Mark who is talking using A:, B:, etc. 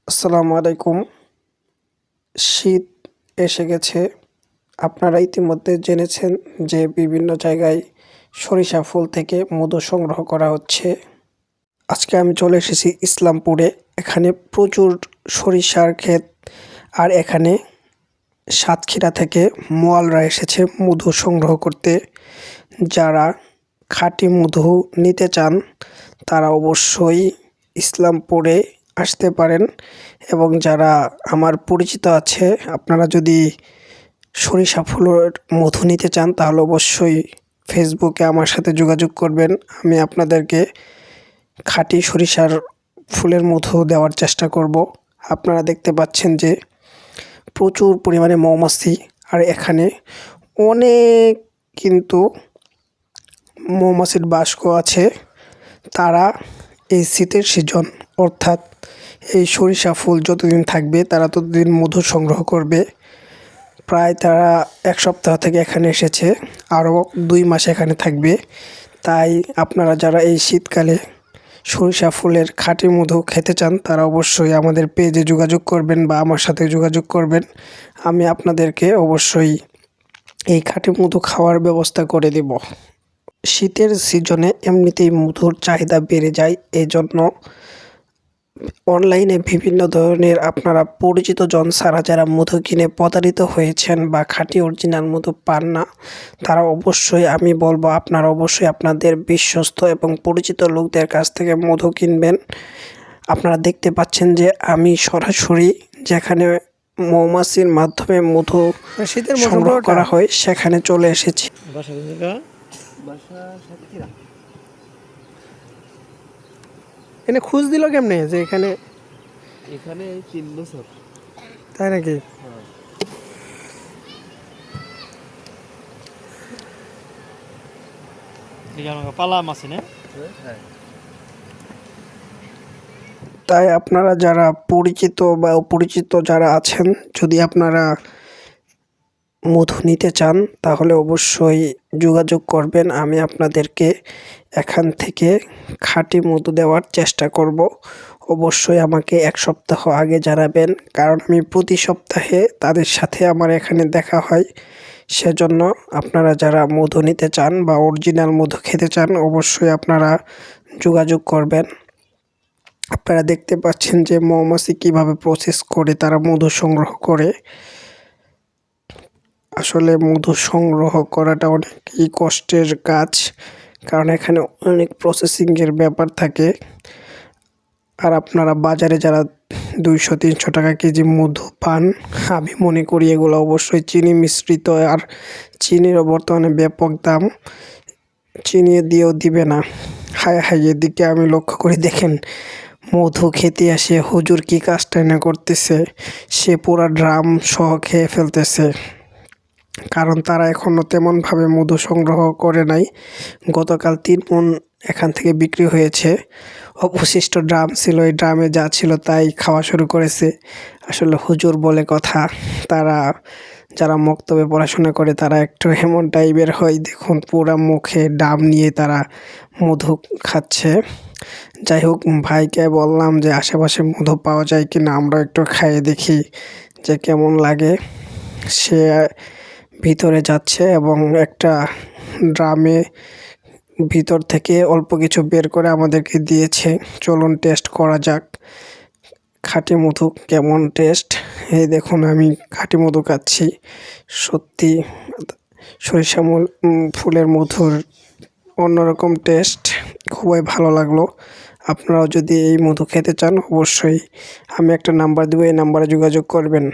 A: আসসালামু আলাইকুম। শীত এসে গেছে। আপনারা ইতিমধ্যে জেনেছেন যে বিভিন্ন জায়গায় সরিষা ফুল থেকে মধু সংগ্রহ করা হচ্ছে। আজকে আমি চলে এসেছি ইসলামপুরে। এখানে প্রচুর সরিষার ক্ষেত, আর এখানে সাতক্ষীরা থেকে মোয়ালরা এসেছে মধু সংগ্রহ করতে। যারা খাঁটি মধু নিতে চান তারা অবশ্যই ইসলামপুরে আসতে পারেন। এবং যারা আমার পরিচিত আছে, আপনারা যদি সরিষা ফুলের মধু নিতে চান তাহলে অবশ্যই ফেসবুকে আমার সাথে যোগাযোগ করবেন। আমি আপনাদেরকে খাঁটি সরিষার ফুলের মধু দেওয়ার চেষ্টা করব। আপনারা দেখতে পাচ্ছেন যে প্রচুর পরিমাণে মৌমাছি, আর এখানে অনেক কিন্তু মৌমাছির বাসকো আছে। তারা এই শীতের সিজন অর্থাৎ এই সরিষা ফুল যতদিন থাকবে তারা ততদিন মধু সংগ্রহ করবে। প্রায় তারা এক সপ্তাহ থেকে এখানে এসেছে, আরও 2 মাস এখানে থাকবে। তাই আপনারা যারা এই শীতকালে সরিষা ফুলের খাঁটি মধু খেতে চান তারা অবশ্যই আমাদের পেজে যোগাযোগ করবেন বা আমার সাথে যোগাযোগ করবেন। আমি আপনাদেরকে অবশ্যই এই খাঁটি মধু খাওয়ার ব্যবস্থা করে দেব। শীতের সিজনে এমনিতেই মধুর চাহিদা বেড়ে যায়। এজন্য অনলাইনে বিভিন্ন ধরনের আপনারা পরিচিত জন ছাড়া যারা মধু কিনে প্রতারিত হয়েছেন বা খাঁটি অরিজিনাল মধু পান না, তারা অবশ্যই আমি বলবো আপনারা অবশ্যই আপনাদের বিশ্বস্ত এবং পরিচিত লোকদের কাছ থেকে মধু কিনবেন। আপনারা দেখতে পাচ্ছেন যে আমি সরাসরি যেখানে মৌমাছির মাধ্যমে মধু সংগ্রহ করা হয় সেখানে চলে এসেছি। এনে খোঁজ দিল কেমনে যে এখানে
B: 3 বছর?
A: তাই নাকি? তাই আপনারা যারা পরিচিত বা অপরিচিত যারা আছেন, যদি আপনারা মধু নিতে চান তাহলে অবশ্যই যোগাযোগ করবেন। আমি আপনাদেরকে এখান থেকে খাঁটি মধু দেওয়ার চেষ্টা করব। অবশ্যই আমাকে 1 সপ্তাহ আগে জানাবেন, কারণ আমি প্রতি সপ্তাহে তাদের সাথে আমার এখানে দেখা হয়। সেজন্য আপনারা যারা মধু নিতে চান বা অরিজিনাল মধু খেতে চান অবশ্যই আপনারা যোগাযোগ করবেন। আপনারা দেখতে পাচ্ছেন যে মৌমাছি কীভাবে প্রসেস করে তারা মধু সংগ্রহ করে। আসলে মধু সংগ্রহ করাটা অনেকই কষ্টের কাজ, কারণ এখানে অনেক প্রসেসিংয়ের ব্যাপার থাকে। আর আপনারা বাজারে যারা 200-300 টাকা কেজি মধু পান, আমি মনে করি এগুলো অবশ্যই চিনি মিশ্রিত। আর চিনিরও বর্তমানে ব্যাপক দাম, চিনি দিয়েও দিবে না। হায় হায়, এদিকে আমি লক্ষ্য করে দেখেন মধু খেতে আসে হুজুর কী কাজটা না করতেছে, সে পুরা ড্রাম সহ খেয়ে ফেলতেছে। কারণ তারা এখনও তেমনভাবে মধু সংগ্রহ করে নাই। গতকাল 3 মণ এখান থেকে বিক্রি হয়েছে। অবশিষ্ট ড্রাম ছিল, এই ড্রামে যা ছিল তাই খাওয়া শুরু করেছে। আসলে হুজুর বলে কথা, তারা যারা মক্তবে পড়াশোনা করে তারা একটু এমন টাইপের হয়। দেখুন পুরা মুখে ডাব নিয়ে তারা মধু খাচ্ছে। যাই হোক, ভাইকে বললাম যে আশেপাশে মধু পাওয়া যায় কি না, আমরা একটু খাইয়ে দেখি যে কেমন লাগে। সে ভিতরে যাচ্ছে এবং একটা ড্রামে ভিতর থেকে অল্প কিছু বের করে আমাদেরকে দিয়েছে। চলুন টেস্ট করা যাক খাঁটি মধু কেমন টেস্ট। এই দেখুন আমি খাঁটি মধু খাচ্ছি। সত্যি সরিষা ফুলের মধুর অন্যরকম টেস্ট, খুবই ভালো লাগলো। আপনারাও যদি এই মধু খেতে চান অবশ্যই আমি একটা নাম্বার দেবো, এই নাম্বারে যোগাযোগ করবেন।